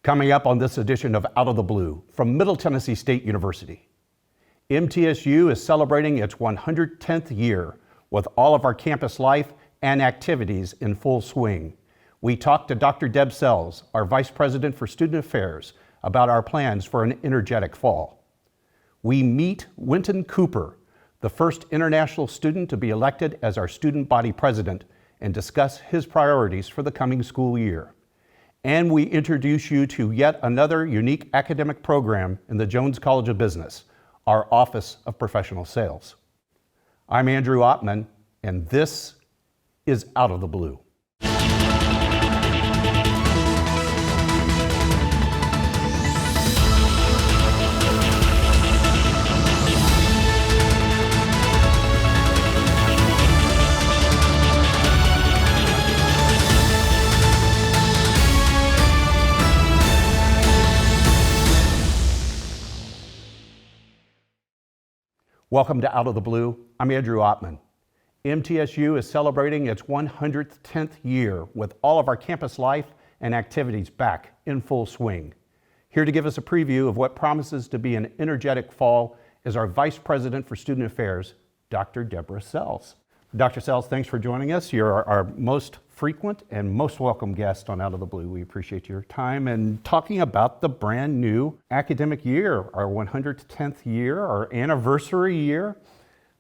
Coming up on this edition of Out of the Blue from Middle Tennessee State University. MTSU is celebrating its 110th year with all of our campus life and activities in full swing. We talked to Dr. Deb Sells, our Vice President for Student Affairs, about our plans for an energetic fall. We meet Winton Cooper, the first international student to be elected as our student body president, and discuss his priorities for the coming school year. And we introduce you to yet another unique academic program in the Jones College of Business, our Office of Professional Sales. I'm Andrew Ottman, and this is Out of the Blue. Welcome to Out of the Blue. I'm Andrew Ottman. MTSU is celebrating its 110th year with all of our campus life and activities back in full swing. Here to give us a preview of what promises to be an energetic fall is our Vice President for Student Affairs, Dr. Deborah Sells. Dr. Sells, thanks for joining us. You're our most frequent and most welcome guest on Out of the Blue. We appreciate your time and talking about the brand new academic year, our 110th year, our anniversary year.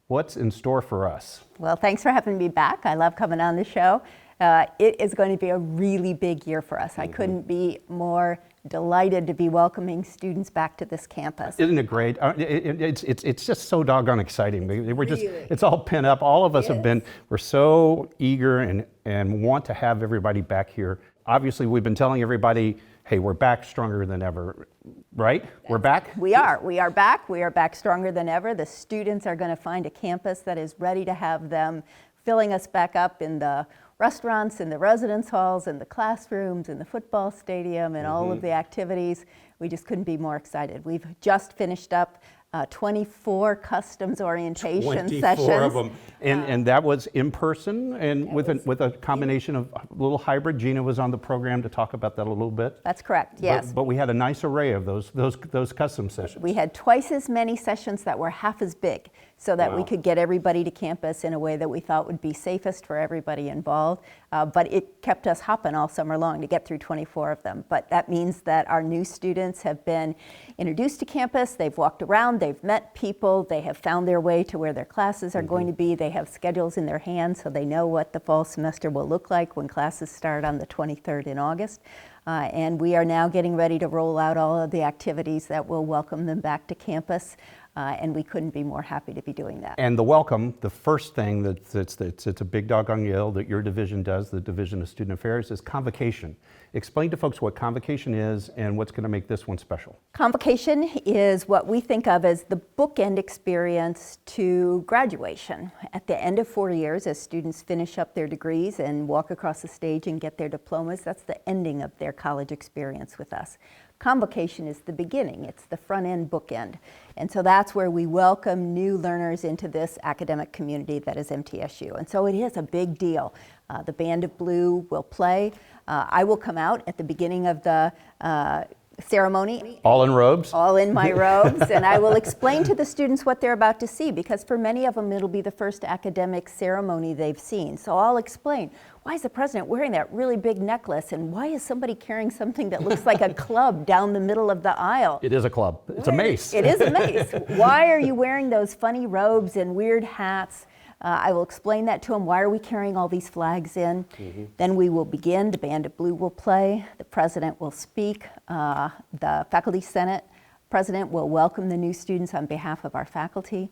What's in store for us? Well, thanks for having me back. I love coming on the show. It is going to be a really big year for us. I couldn't be more delighted to be welcoming students back to this campus. Isn't it great? It's just so doggone exciting. We're just, Really? it's all pent up. All of us have Yes. been, we're so eager and want to have everybody back here. Obviously, we've been telling everybody, hey, we're back stronger than ever, right? We're back? We are back. We are back stronger than ever. The students are going to find a campus that is ready to have them, filling us back up in the restaurants, in the residence halls, in the classrooms, in the football stadium, and all of the activities. We just couldn't be more excited. We've just finished up 24 customs orientation 24 sessions. of them. And that was in person and with a combination of a little hybrid. Gina was on the program to talk about that a little bit. That's correct, yes. But we had a nice array of those custom sessions. We had twice as many sessions that were half as big so that we Wow. could get everybody to campus in a way that we thought would be safest for everybody involved. But it kept us hopping all summer long to get through 24 of them. But that means that our new students have been introduced to campus, they've walked around, they've met people, they have found their way to where their classes are going to be, they have schedules in their hands so they know what the fall semester will look like when classes start on the 23rd in August. And we are now getting ready to roll out all of the activities that will welcome them back to campus. And we couldn't be more happy to be doing that. And the welcome, the first thing it's a big doggone deal that your division does, the Division of Student Affairs, is convocation. Explain to folks what convocation is and what's going to make this one special. Convocation is what we think of as the bookend experience to graduation. At the end of 4 years, as students finish up their degrees and walk across the stage and get their diplomas, that's the ending of their college experience with us. Convocation is the beginning, it's the front end bookend. And so that's where we welcome new learners into this academic community that is MTSU. And so it is a big deal. The Band of Blue will play. I will come out at the beginning of the ceremony. All in robes? All in my robes, and I will explain to the students what they're about to see, because for many of them it'll be the first academic ceremony they've seen. So I'll explain, why is the president wearing that really big necklace, and why is somebody carrying something that looks like a club down the middle of the aisle? It is a club. It's a mace. It is a mace. Why are you wearing those funny robes and weird hats? I will explain that to them. Why are we carrying all these flags in? Then we will begin. The Band of Blue will play. The president will speak. The faculty senate president will welcome the new students on behalf of our faculty.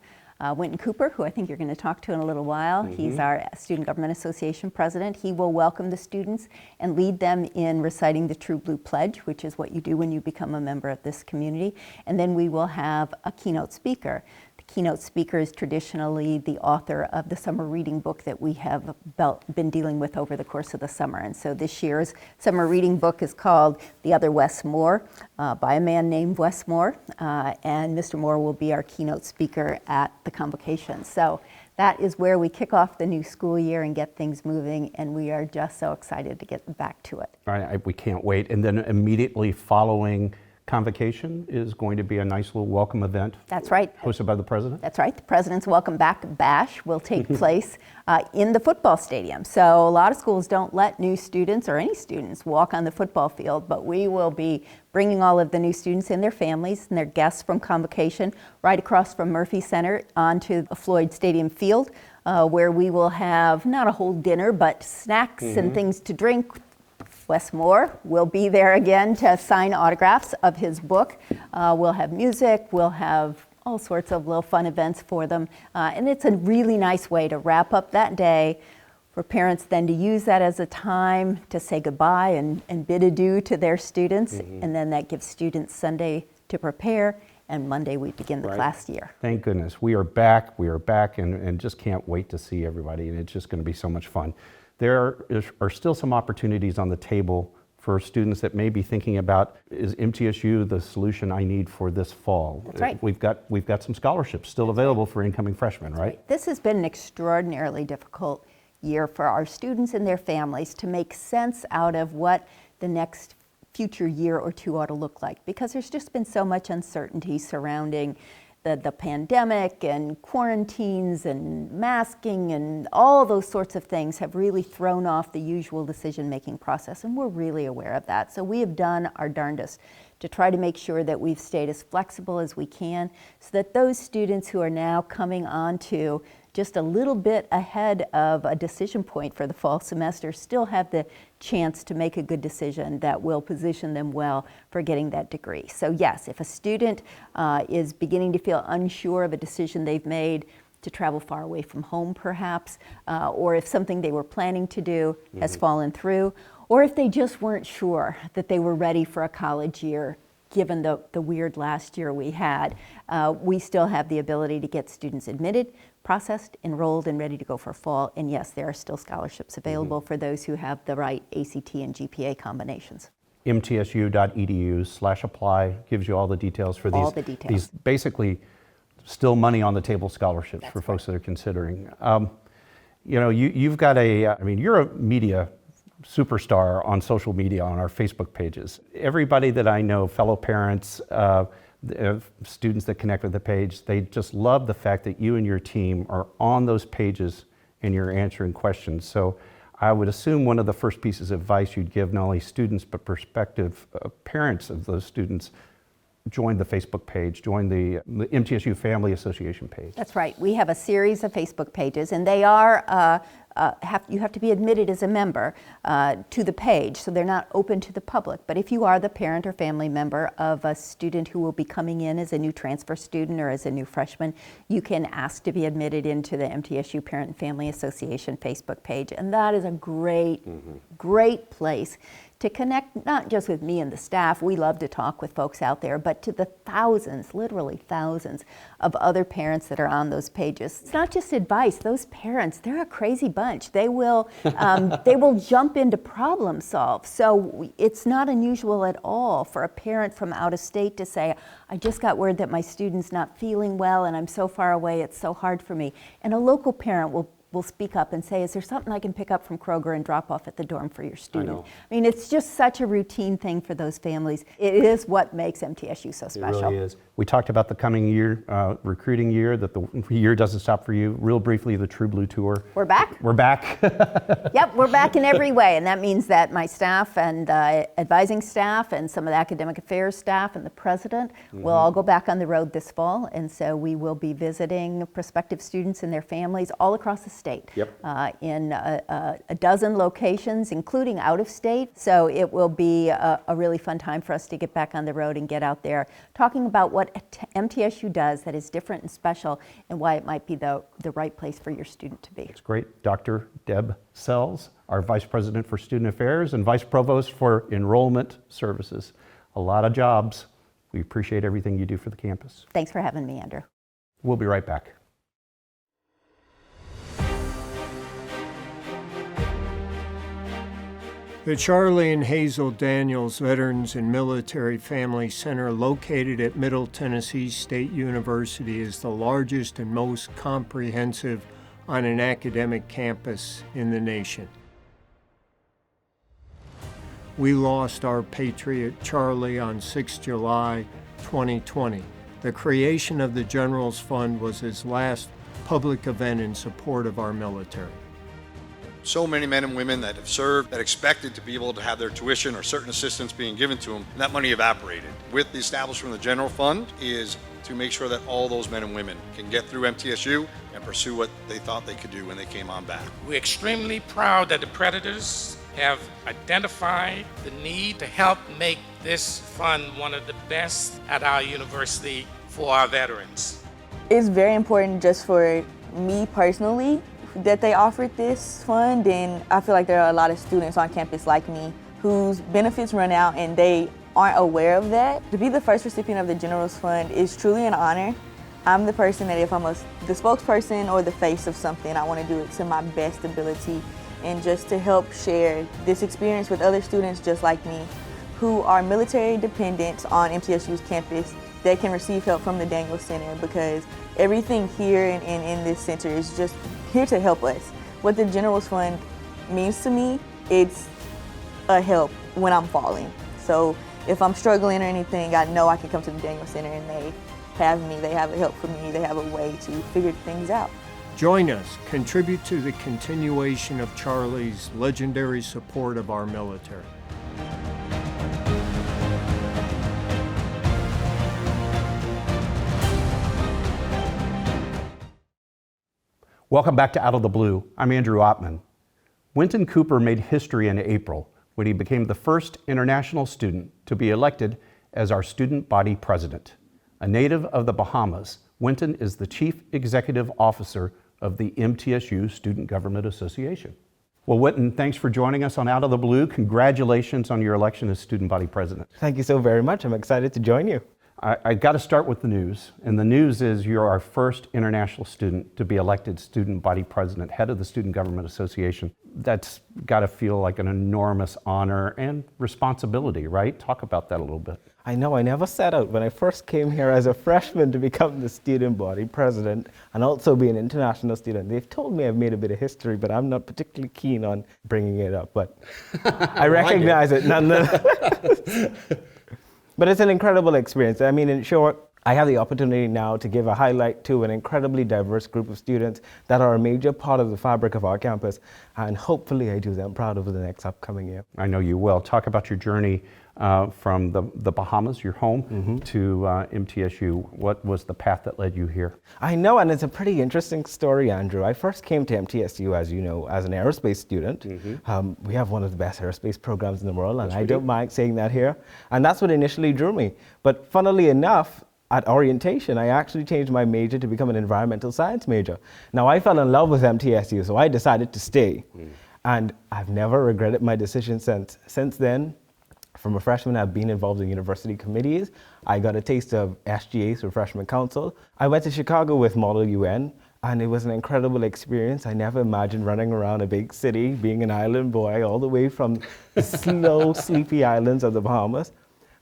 Winton Cooper, who I think you're going to talk to in a little while, he's our Student Government Association president. He will welcome the students and lead them in reciting the True Blue Pledge, which is what you do when you become a member of this community. And then we will have a keynote speaker. Keynote speaker is traditionally the author of the summer reading book that we have been dealing with over the course of the summer. And so this year's summer reading book is called The Other Wes Moore by a man named Wes Moore. And Mr. Moore will be our keynote speaker at the convocation. So that is where we kick off the new school year and get things moving, and we are just so excited to get back to it. All right, we can't wait. And then immediately following Convocation is going to be a nice little welcome event. That's right. Hosted by the president? That's right. The President's Welcome Back Bash will take place in the football stadium. So a lot of schools don't let new students or any students walk on the football field, but we will be bringing all of the new students and their families and their guests from Convocation right across from Murphy Center onto Floyd Stadium field, where we will have not a whole dinner, but snacks and things to drink. Wes Moore will be there again to sign autographs of his book. We'll have music, we'll have all sorts of little fun events for them. And it's a really nice way to wrap up that day for parents then to use that as a time to say goodbye and bid adieu to their students. And then that gives students Sunday to prepare, and Monday we begin the class year. Thank goodness. We are back, and just can't wait to see everybody, and it's just going to be so much fun. There are still some opportunities on the table for students that may be thinking about, is MTSU the solution I need for this fall? That's right. We've got some scholarships still available for incoming freshmen, right? This has been an extraordinarily difficult year for our students and their families to make sense out of what the next future year or two ought to look like, because there's just been so much uncertainty surrounding the pandemic and quarantines and masking and all those sorts of things have really thrown off the usual decision-making process, and we're really aware of that. So we have done our darndest to try to make sure that we've stayed as flexible as we can so that those students who are now coming on to just a little bit ahead of a decision point for the fall semester still have the chance to make a good decision that will position them well for getting that degree. So yes, if a student is beginning to feel unsure of a decision they've made to travel far away from home perhaps, or if something they were planning to do has fallen through, or if they just weren't sure that they were ready for a college year, given the weird last year we had, we still have the ability to get students admitted, processed, enrolled, and ready to go for fall. And yes, there are still scholarships available for those who have the right ACT and GPA combinations. mtsu.edu/apply gives you all the details for these. All the details. These basically still money on the table scholarships for folks that are considering. You've got you're a media superstar on social media, on our Facebook pages. Everybody that I know, fellow parents, students that connect with the page, they just love the fact that you and your team are on those pages and you're answering questions. So I would assume one of the first pieces of advice you'd give not only students but prospective parents of those students: join the Facebook page, join the MTSU Family Association page. That's right. We have a series of Facebook pages, and they are you have to be admitted as a member to the page, so they're not open to the public. But if you are the parent or family member of a student who will be coming in as a new transfer student or as a new freshman, you can ask to be admitted into the MTSU Parent and Family Association Facebook page, and that is a great, great place to connect not just with me and the staff, we love to talk with folks out there, but to the thousands, literally thousands of other parents that are on those pages. It's not just advice, those parents, they're a crazy bunch. They will jump into problem solve. So it's not unusual at all for a parent from out of state to say, I just got word that my student's not feeling well and I'm so far away, it's so hard for me. And a local parent will speak up and say, is there something I can pick up from Kroger and drop off at the dorm for your student? I mean, it's just such a routine thing for those families. It is what makes MTSU so special. It really is. We talked about the coming year, recruiting year, that the year doesn't stop for you. Real briefly, the True Blue Tour. We're back? We're back. Yep, we're back in every way, and that means that my staff and advising staff and some of the academic affairs staff and the president will all go back on the road this fall, and so we will be visiting prospective students and their families all across the state. Yep. In a dozen locations, including out of state. So it will be a really fun time for us to get back on the road and get out there talking about what MTSU does that is different and special and why it might be the right place for your student to be. It's great. Dr. Deb Sells, our Vice President for Student Affairs and Vice Provost for Enrollment Services. A lot of jobs. We appreciate everything you do for the campus. Thanks for having me, Andrew. We'll be right back. The Charlie and Hazel Daniels Veterans and Military Family Center, located at Middle Tennessee State University, is the largest and most comprehensive on an academic campus in the nation. We lost our patriot Charlie on 6 July 2020. The creation of the Generals Fund was his last public event in support of our military. So many men and women that have served that expected to be able to have their tuition or certain assistance being given to them, and that money evaporated. With the establishment of the General Fund is to make sure that all those men and women can get through MTSU and pursue what they thought they could do when they came on back. We're extremely proud that the Predators have identified the need to help make this fund one of the best at our university for our veterans. It's very important just for me personally that they offered this fund, and I feel like there are a lot of students on campus like me whose benefits run out and they aren't aware of that. To be the first recipient of the Generals Fund is truly an honor. I'm the person that if I'm the spokesperson or the face of something, I want to do it to my best ability and just to help share this experience with other students just like me who are military dependents on MTSU's campus that can receive help from the Daniels Center, because everything here in this center is just here to help us. What the Generals Fund means to me, it's a help when I'm falling. So if I'm struggling or anything, I know I can come to the Daniels Center and they have me, they have a help for me, they have a way to figure things out. Join us, contribute to the continuation of Charlie's legendary support of our military. Welcome back to Out of the Blue. I'm Andrew Ottman. Winton Cooper made history in April when he became the first international student to be elected as our student body president. A native of the Bahamas, Winton is the chief executive officer of the MTSU Student Government Association. Well, Winton, thanks for joining us on Out of the Blue. Congratulations on your election as student body president. Thank you so very much. I'm excited to join you. I got to start with the news, and the news is you're our first international student to be elected student body president, head of the Student Government Association. That's got to feel like an enormous honor and responsibility, right? Talk about that a little bit. I know I never set out when I first came here as a freshman to become the student body president and also be an international student. They've told me I've made a bit of history, but I'm not particularly keen on bringing it up, but I recognize it nonetheless. But it's an incredible experience. I mean, in short, I have the opportunity now to give a highlight to an incredibly diverse group of students that are a major part of the fabric of our campus, and hopefully I do them proud over the next upcoming year. I know you will. Talk about your journey from the Bahamas, your home, to MTSU. What was the path that led you here? I know, and it's a pretty interesting story, Andrew. I first came to MTSU, as you know, as an aerospace student. We have one of the best aerospace programs in the world, and I don't mind saying that here. And that's what initially drew me. But funnily enough, at orientation, I actually changed my major to become an environmental science major. Now, I fell in love with MTSU, so I decided to stay. And I've never regretted my decision since. Since then, from a freshman, I've been involved in university committees. I got a taste of SGA, so Freshman Council. I went to Chicago with Model UN, and it was an incredible experience. I never imagined running around a big city, being an island boy, all the way from the slow, sleepy islands of the Bahamas.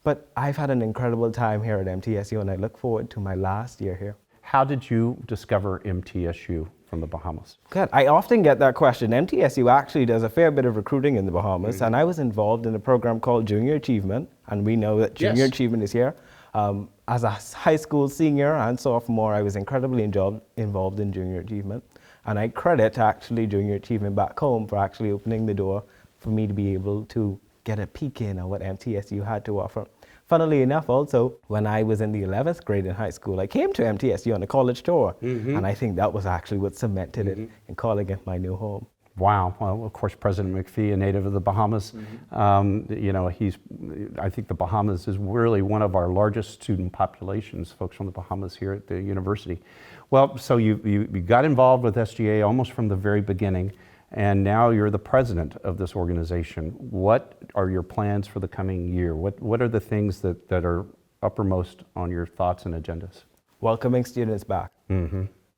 But I've had an incredible time here at MTSU, and I look forward to my last year here. How did you discover MTSU from the Bahamas? Good. I often get that question. MTSU actually does a fair bit of recruiting in the Bahamas, and I was involved in a program called Junior Achievement, and we know that Junior Achievement is here. As a high school senior and sophomore, I was incredibly involved in Junior Achievement, and I credit actually Junior Achievement back home for actually opening the door for me to be able to get a peek in on what MTSU had to offer. Funnily enough, also, when I was in the 11th grade in high school, I came to MTSU on a college tour, and I think that was actually what cemented it in calling it my new home. Wow. Well, of course, President McPhee, a native of the Bahamas, you know, I think the Bahamas is really one of our largest student populations, folks from the Bahamas here at the university. Well, so you got involved with SGA almost from the very beginning, and now you're the president of this organization. What are your plans for the coming year? What are the things that are uppermost on your thoughts and agendas? Welcoming students back.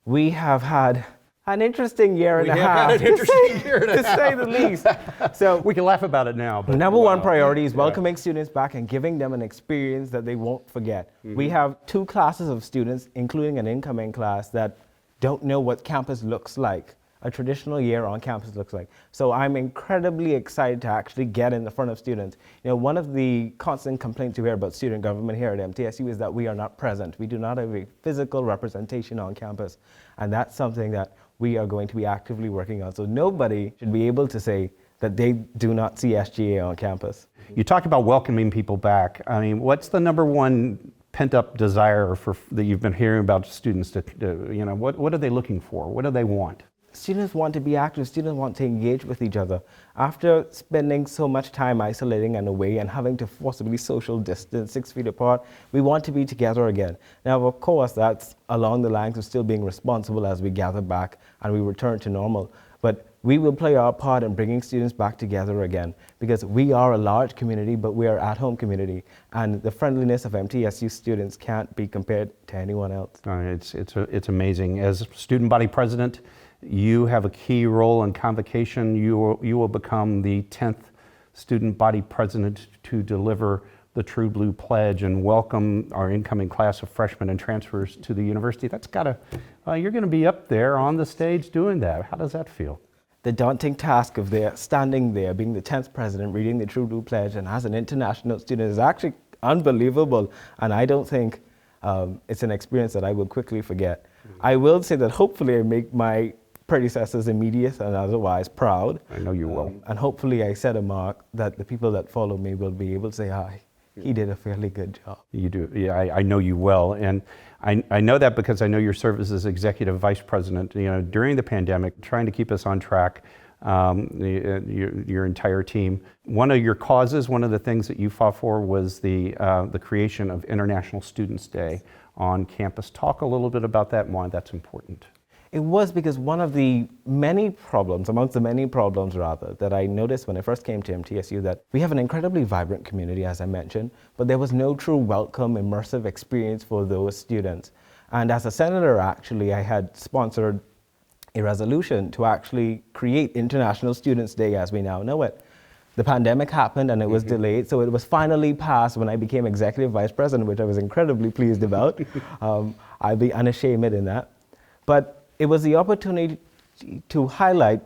We have had an interesting year and a half, to say the least. So we can laugh about it now. But number one priority is welcoming students back and giving them an experience that they won't forget. We have 2 classes of students, including an incoming class, that don't know what campus looks like. a traditional year on campus looks like. So I'm incredibly excited to actually get in the front of students. You know, one of the constant complaints you hear about student government here at MTSU is that we are not present. We do not have a physical representation on campus. And that's something that we are going to be actively working on. So nobody should be able to say that they do not see SGA on campus. You talked about welcoming people back. I mean, what's the number one pent-up desire that you've been hearing about students you know, what are they looking for? What do they want? Students want to be active, students want to engage with each other. After spending so much time isolating and away and having to forcibly social distance 6 feet apart, we want to be together again. Now, of course, that's along the lines of still being responsible as we gather back and we return to normal. But we will play our part in bringing students back together again, because we are a large community, but we are an at-home community, and the friendliness of MTSU students can't be compared to anyone else. It's amazing. As student body president, you have a key role in convocation. You will become the 10th student body president to deliver the True Blue Pledge and welcome our incoming class of freshmen and transfers to the university. That's gotta, you're gonna be up there on the stage doing that. How does that feel? The daunting task of standing there, being the 10th president, reading the True Blue Pledge, and as an international student is actually unbelievable. And I don't think it's an experience that I will quickly forget. I will say that hopefully I make my predecessors immediate and otherwise proud. I know you will. And hopefully I set a mark that the people that follow me will be able to say, he did a fairly good job. You do, yeah, I know you will. And I know that because I know your service as executive vice president, you know, during the pandemic, trying to keep us on track, your entire team. One of your causes, one of the things that you fought for was the creation of International Students Day on campus. Talk a little bit about that and why that's important. It was because one of the many problems, amongst the many problems rather, that I noticed when I first came to MTSU, that we have an incredibly vibrant community, as I mentioned, but there was no true welcome, immersive experience for those students. And as a senator, actually, I had sponsored a resolution to actually create International Students Day as we now know it. The pandemic happened and it was delayed, so it was finally passed when I became executive vice president, which I was incredibly pleased about. I'll be unashamed in that. But it was the opportunity to highlight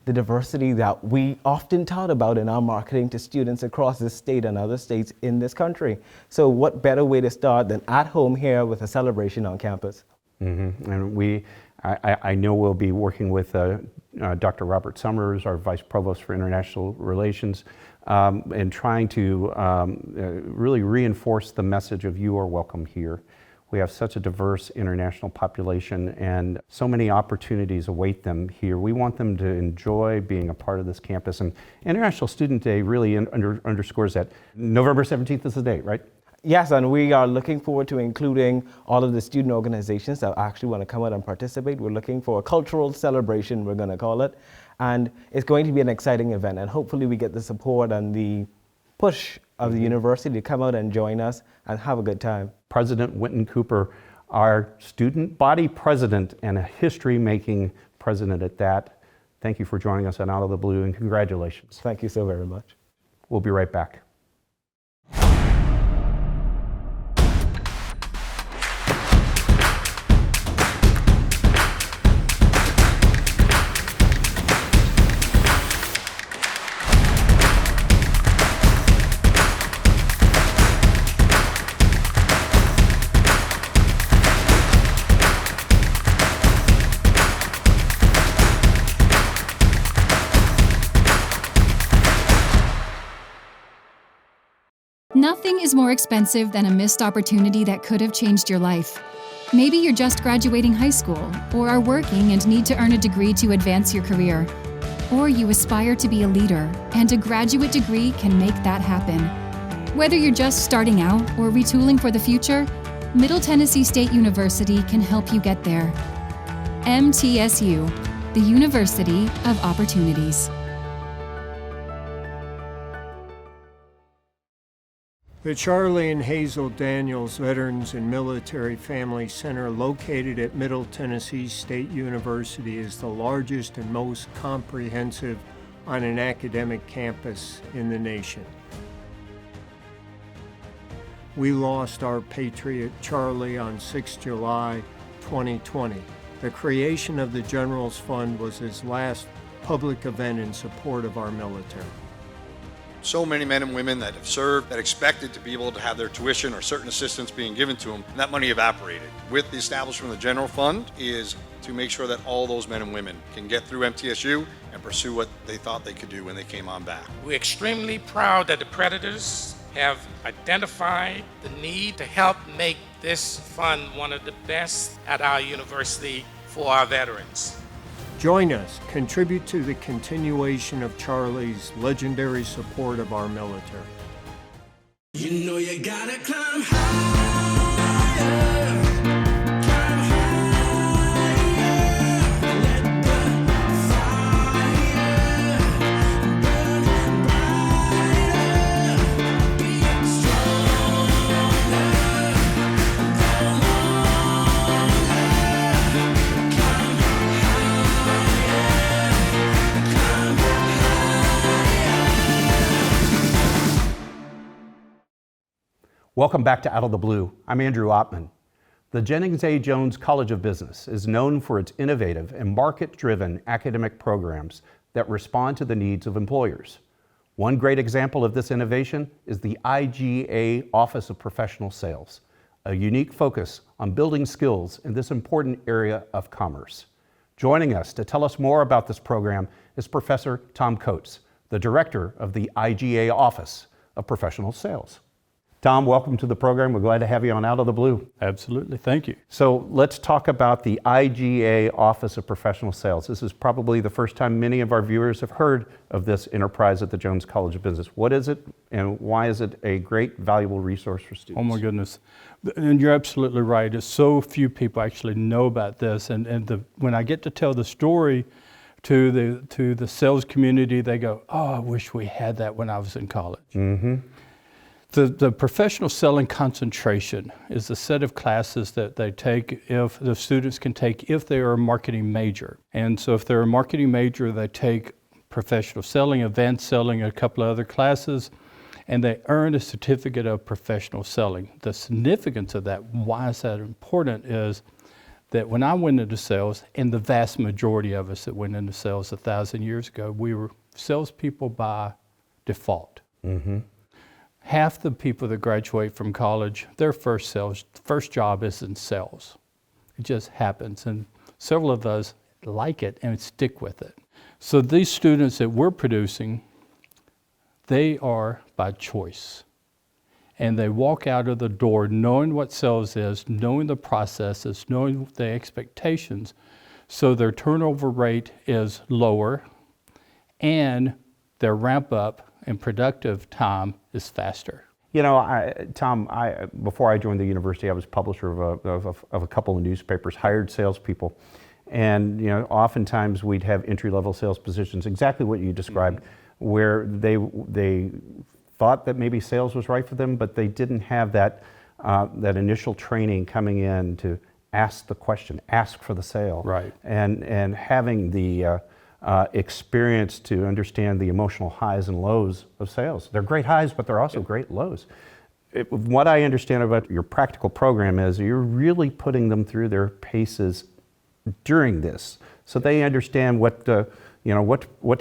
the diversity that we often talk about in our marketing to students across this state and other states in this country. So what better way to start than at home here with a celebration on campus? And I know we'll be working with Dr. Robert Summers, our Vice Provost for International Relations, and trying to really reinforce the message of you are welcome here. We have such a diverse international population and so many opportunities await them here. We want them to enjoy being a part of this campus, and International Student Day really underscores that. November 17th is the date, right? Yes, and we are looking forward to including all of the student organizations that actually want to come out and participate. We're looking for a cultural celebration, we're going to call it, and it's going to be an exciting event, and hopefully we get the support and the push of the university to come out and join us and have a good time. President Winton Cooper, our student body president and a history-making president at that. Thank you for joining us on Out of the Blue, and congratulations. Thank you so very much. We'll be right back. Nothing is more expensive than a missed opportunity that could have changed your life. Maybe you're just graduating high school, or are working and need to earn a degree to advance your career. Or you aspire to be a leader, and a graduate degree can make that happen. Whether you're just starting out or retooling for the future, Middle Tennessee State University can help you get there. MTSU, the University of Opportunities. The Charlie and Hazel Daniels Veterans and Military Family Center, located at Middle Tennessee State University, is the largest and most comprehensive on an academic campus in the nation. We lost our patriot Charlie on 6 July 2020. The creation of the Generals Fund was his last public event in support of our military. So many men and women that have served that expected to be able to have their tuition or certain assistance being given to them, and that money evaporated. With the establishment of the General Fund is to make sure that all those men and women can get through MTSU and pursue what they thought they could do when they came on back. We're extremely proud that the Predators have identified the need to help make this fund one of the best at our university for our veterans. Join us, contribute to the continuation of Charlie's legendary support of our military. You know you gotta climb higher. Welcome back to Out of the Blue. I'm Andrew Ottman. The Jennings A. Jones College of Business is known for its innovative and market-driven academic programs that respond to the needs of employers. One great example of this innovation is the IGA Office of Professional Sales, a unique focus on building skills in this important area of commerce. Joining us to tell us more about this program is Professor Tom Coates, the director of the IGA Office of Professional Sales. Tom, welcome to the program. We're glad to have you on Out of the Blue. Absolutely, thank you. So let's talk about the IGA Office of Professional Sales. This is probably the first time many of our viewers have heard of this enterprise at the Jones College of Business. What is it, and why is it a great, valuable resource for students? Oh my goodness, and you're absolutely right. It's so few people actually know about this, and when I get to tell the story to the sales community, they go, "Oh, I wish we had that when I was in college." Mm-hmm. The professional selling concentration is a set of classes that they take if the students can take if they are a marketing major. And so if they're a marketing major, they take professional selling, advanced selling, a couple of other classes, and they earn a certificate of professional selling. The significance of that, why is that important, is that when I went into sales, and the vast majority of us that went into sales 1,000 years ago, we were salespeople by default. Mm-hmm. Half the people that graduate from college, their first job is in sales. It just happens, and several of us like it and stick with it. So these students that we're producing, they are by choice. And they walk out of the door knowing what sales is, knowing the processes, knowing the expectations, so their turnover rate is lower and their ramp up and productive time is faster. You know, Tom, before I joined the university, I was publisher of a couple of newspapers, hired salespeople. And, you know, oftentimes we'd have entry-level sales positions, exactly what you described, mm-hmm. where they thought that maybe sales was right for them, but they didn't have that initial training coming in to ask the question, ask for the sale. Right. And having the experience to understand the emotional highs and lows of sales. They're great highs, but they're also great lows. What I understand about your practical program is you're really putting them through their paces during this, so they understand what to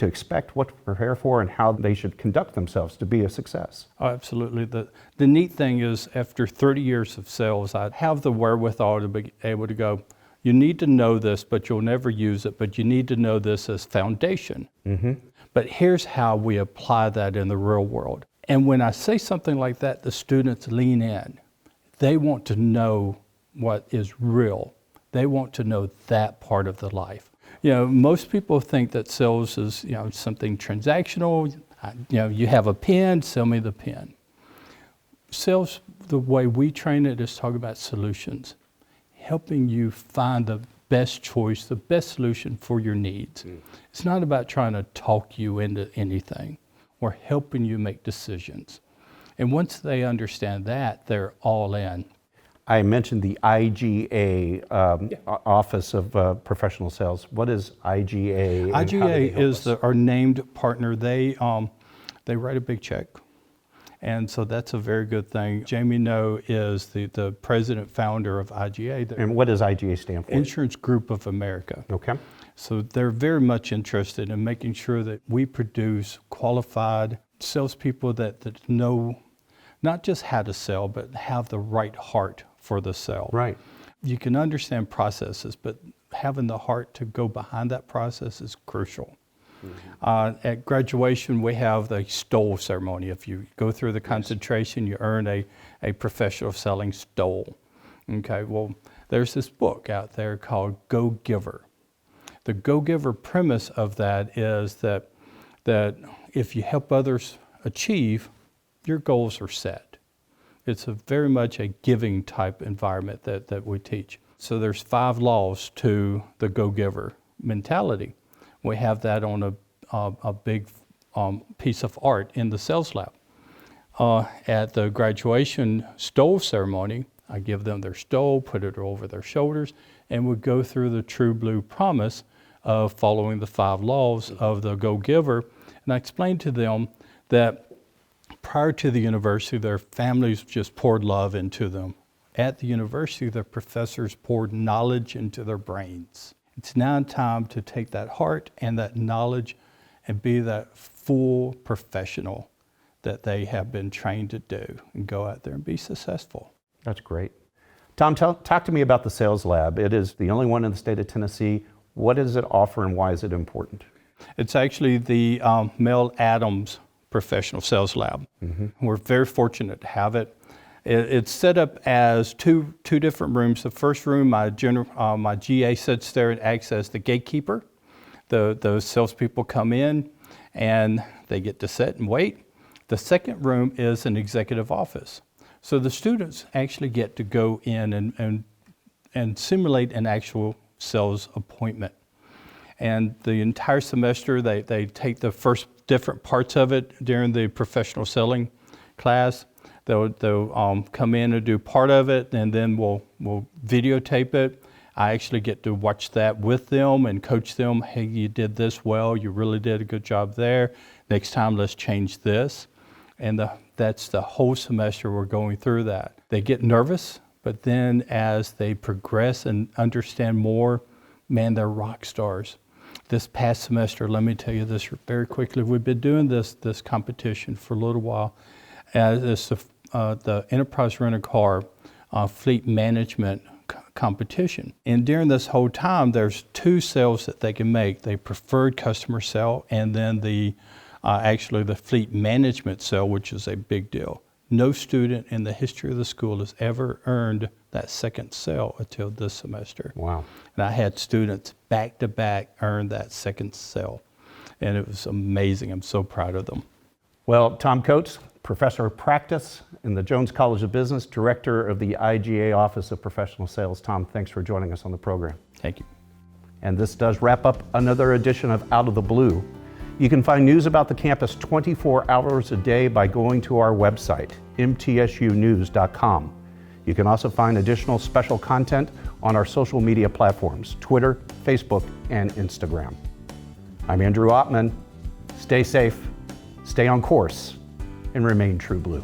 expect, what to prepare for, and how they should conduct themselves to be a success. Oh, absolutely. The neat thing is, after 30 years of sales, I have the wherewithal to be able to go, you need to know this, but you'll never use it, but you need to know this as foundation. Mm-hmm. But here's how we apply that in the real world. And when I say something like that, the students lean in. They want to know what is real. They want to know that part of the life. You know, most people think that sales is, something transactional. You have a pen, sell me the pen. Sales, the way we train it, is talk about solutions, helping you find the best choice, the best solution for your needs. Mm. It's not about trying to talk you into anything. We're helping you make decisions. And once they understand that, they're all in. I mentioned the IGA Office of Professional Sales. What is IGA? IGA is our named partner. They write a big check, And so that's a very good thing. Jamie No is the president founder of IGA, the And what does IGA stand for? Insurance Group of America. Okay. So they're very much interested in making sure that we produce qualified salespeople that know not just how to sell, but have the right heart for the sale. Right. You can understand processes, but having the heart to go behind that process is crucial. At graduation, we have the stole ceremony. If you go through the concentration, you earn a professional selling stole. Okay, well, there's this book out there called Go Giver. The Go Giver premise of that is that if you help others achieve, your goals are set. It's very much a giving type environment that we teach. So there's 5 laws to the Go Giver mentality. We have that on a big piece of art in the sales lab. At the graduation stole ceremony, I give them their stole, put it over their shoulders, and we go through the True Blue promise of following the 5 laws of the Go Giver. And I explain to them that prior to the university, their families just poured love into them. At the university, their professors poured knowledge into their brains. It's now time to take that heart and that knowledge and be that full professional that they have been trained to do and go out there and be successful. That's great. Tom, talk to me about the Sales Lab. It is the only one in the state of Tennessee. What does it offer and why is it important? It's actually the Mel Adams Professional Sales Lab. We're very fortunate to have it. It's set up as two different rooms. The first room, my GA sits there and acts as the gatekeeper. Those salespeople come in and they get to sit and wait. The second room is an executive office. So the students actually get to go in and simulate an actual sales appointment. And the entire semester, they take the first different parts of it during the professional selling class. They'll come in and do part of it, and then we'll videotape it. I actually get to watch that with them and coach them. Hey, you did this well. You really did a good job there. Next time, let's change this. And that's the whole semester we're going through that. They get nervous, but then as they progress and understand more, man, they're rock stars. This past semester, let me tell you this very quickly. We've been doing this competition for a little while. It's the Enterprise Rent-A-Car Fleet Management competition. And during this whole time, there's 2 sales that they can make. The preferred customer sale and then actually the fleet management sale, which is a big deal. No student in the history of the school has ever earned that second sale until this semester. Wow. And I had students back to back earn that second sale. And it was amazing. I'm so proud of them. Well, Tom Coates, Professor of Practice in the Jones College of Business, Director of the IGA Office of Professional Sales. Tom, thanks for joining us on the program. Thank you. And this does wrap up another edition of Out of the Blue. You can find news about the campus 24 hours a day by going to our website, mtsunews.com. You can also find additional special content on our social media platforms, Twitter, Facebook, and Instagram. I'm Andrew Ottman. Stay safe, stay on course, and remain true blue.